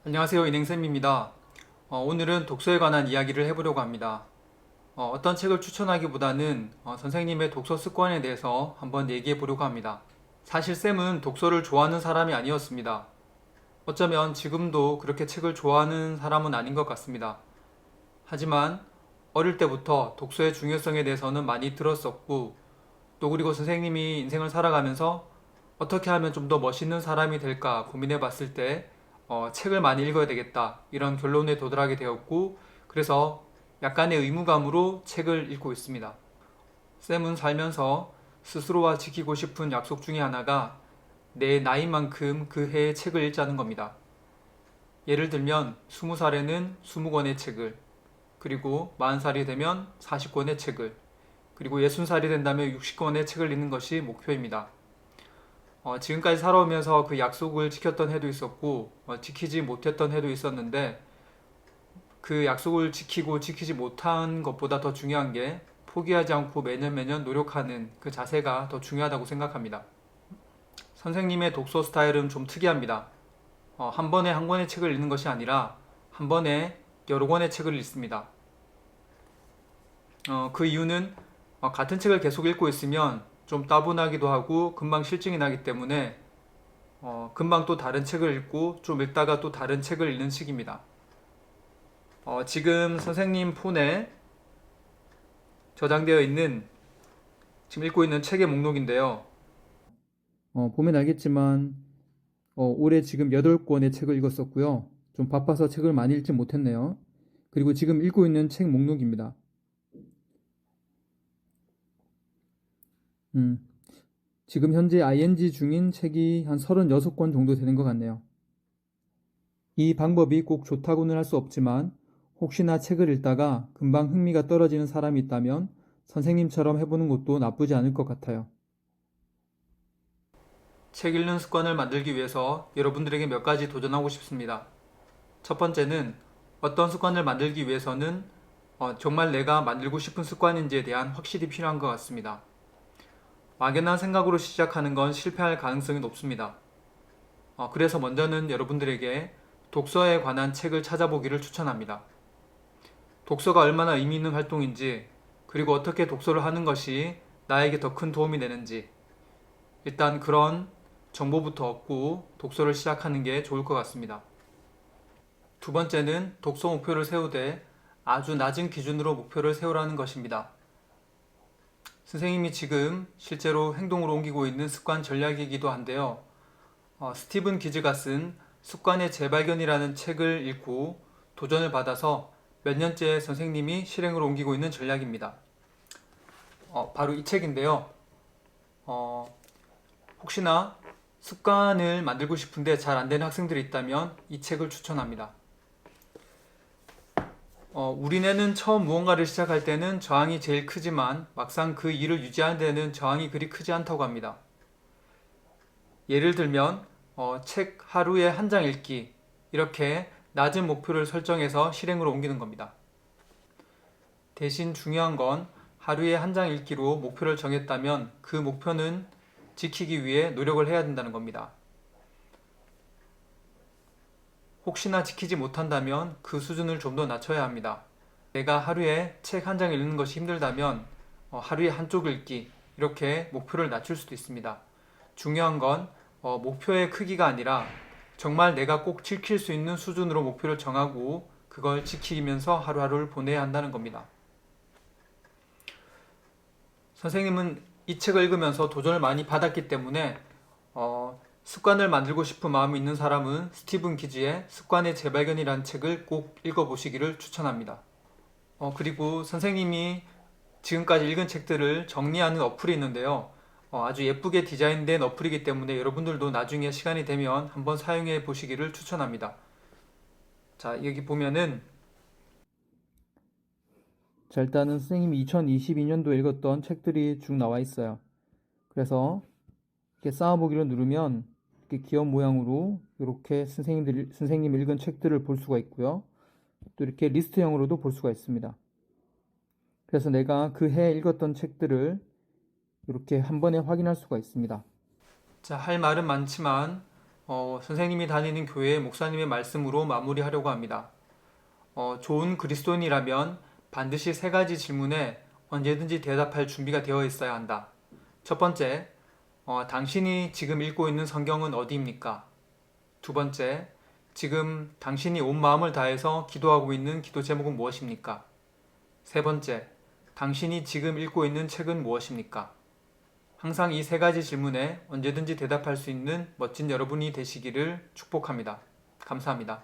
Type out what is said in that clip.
안녕하세요. 인행쌤입니다. 오늘은 독서에 관한 이야기를 해보려고 합니다. 어떤 책을 추천하기보다는 선생님의 독서 습관에 대해서 한번 얘기해 보려고 합니다. 사실 쌤은 독서를 좋아하는 사람이 아니었습니다. 어쩌면 지금도 그렇게 책을 좋아하는 사람은 아닌 것 같습니다. 하지만 어릴 때부터 독서의 중요성에 대해서는 많이 들었었고, 또 그리고 선생님이 인생을 살아가면서 어떻게 하면 좀 더 멋있는 사람이 될까 고민해 봤을 때 책을 많이 읽어야 되겠다 이런 결론에 도달하게 되었고, 그래서 약간의 의무감으로 책을 읽고 있습니다. 쌤은 살면서 스스로와 지키고 싶은 약속 중에 하나가 내 나이만큼 그 해의 책을 읽자는 겁니다. 예를 들면 20살에는 20권의 책을, 그리고 40살이 되면 40권의 책을, 그리고 60살이 된다면 60권의 책을 읽는 것이 목표입니다. 지금까지 살아오면서 그 약속을 지켰던 해도 있었고, 지키지 못했던 해도 있었는데, 그 약속을 지키고 지키지 못한 것보다 더 중요한 게 포기하지 않고 매년 매년 노력하는 그 자세가 더 중요하다고 생각합니다. 선생님의 독서 스타일은 좀 특이합니다. 한 번에 한 권의 책을 읽는 것이 아니라 한 번에 여러 권의 책을 읽습니다. 그 이유는 같은 책을 계속 읽고 있으면 좀 따분하기도 하고 금방 실증이 나기 때문에 금방 또 다른 책을 읽고 좀 읽다가 또 다른 책을 읽는 식입니다. 지금 선생님 폰에 저장되어 있는 지금 읽고 있는 책의 목록인데요. 보면 알겠지만 올해 지금 8권의 책을 읽었었고요. 좀 바빠서 책을 많이 읽지 못했네요. 그리고 지금 읽고 있는 책 목록입니다. 음, 지금 현재 ing 중인 책이 한 36권 정도 되는 것 같네요. 이 방법이 꼭 좋다고는 할 수 없지만 혹시나 책을 읽다가 금방 흥미가 떨어지는 사람이 있다면 선생님처럼 해보는 것도 나쁘지 않을 것 같아요. 책 읽는 습관을 만들기 위해서 여러분들에게 몇 가지 도전하고 싶습니다. 첫 번째는 어떤 습관을 만들기 위해서는 정말 내가 만들고 싶은 습관인지에 대한 확실히 필요한 것 같습니다. 막연한 생각으로 시작하는 건 실패할 가능성이 높습니다. 그래서 먼저는 여러분들에게 독서에 관한 책을 찾아보기를 추천합니다. 독서가 얼마나 의미 있는 활동인지, 그리고 어떻게 독서를 하는 것이 나에게 더 큰 도움이 되는지, 일단 그런 정보부터 얻고 독서를 시작하는 게 좋을 것 같습니다. 두 번째는 독서 목표를 세우되 아주 낮은 기준으로 목표를 세우라는 것입니다. 선생님이 지금 실제로 행동으로 옮기고 있는 습관 전략이기도 한데요. 스티븐 기즈가 쓴 습관의 재발견이라는 책을 읽고 도전을 받아서 몇 년째 선생님이 실행으로 옮기고 있는 전략입니다. 바로 이 책인데요. 어, 혹시나 습관을 만들고 싶은데 잘 안 되는 학생들이 있다면 이 책을 추천합니다. 우리 뇌는 처음 무언가를 시작할 때는 저항이 제일 크지만 막상 그 일을 유지하는 데는 저항이 그리 크지 않다고 합니다. 예를 들면 책 하루에 한 장 읽기, 이렇게 낮은 목표를 설정해서 실행으로 옮기는 겁니다. 대신 중요한 건 하루에 한 장 읽기로 목표를 정했다면 그 목표는 지키기 위해 노력을 해야 된다는 겁니다. 혹시나 지키지 못한다면 그 수준을 좀 더 낮춰야 합니다. 내가 하루에 책 한 장 읽는 것이 힘들다면 하루에 한쪽 읽기, 이렇게 목표를 낮출 수도 있습니다. 중요한 건 목표의 크기가 아니라 정말 내가 꼭 지킬 수 있는 수준으로 목표를 정하고 그걸 지키면서 하루하루를 보내야 한다는 겁니다. 선생님은 이 책을 읽으면서 도전을 많이 받았기 때문에 습관을 만들고 싶은 마음이 있는 사람은 스티븐 기즈의 습관의 재발견이라는 책을 꼭 읽어보시기를 추천합니다. 그리고 선생님이 지금까지 읽은 책들을 정리하는 어플이 있는데요. 아주 예쁘게 디자인된 어플이기 때문에 여러분들도 나중에 시간이 되면 한번 사용해 보시기를 추천합니다. 자, 여기 보면은 일단은 선생님이 2022년도에 읽었던 책들이 쭉 나와 있어요. 그래서 이렇게 쌓아보기를 누르면 이렇게 기업 모양으로 이렇게 선생님 읽은 책들을 볼 수가 있고요. 또 이렇게 리스트형으로도 볼 수가 있습니다. 그래서 내가 그 해 읽었던 책들을 이렇게 한 번에 확인할 수가 있습니다. 자, 할 말은 많지만 선생님이 다니는 교회의 목사님의 말씀으로 마무리하려고 합니다. 좋은 그리스도인이라면 반드시 세 가지 질문에 언제든지 대답할 준비가 되어 있어야 한다. 첫 번째, 당신이 지금 읽고 있는 성경은 어디입니까? 두 번째, 지금 당신이 온 마음을 다해서 기도하고 있는 기도 제목은 무엇입니까? 세 번째, 당신이 지금 읽고 있는 책은 무엇입니까? 항상 이 세 가지 질문에 언제든지 대답할 수 있는 멋진 여러분이 되시기를 축복합니다. 감사합니다.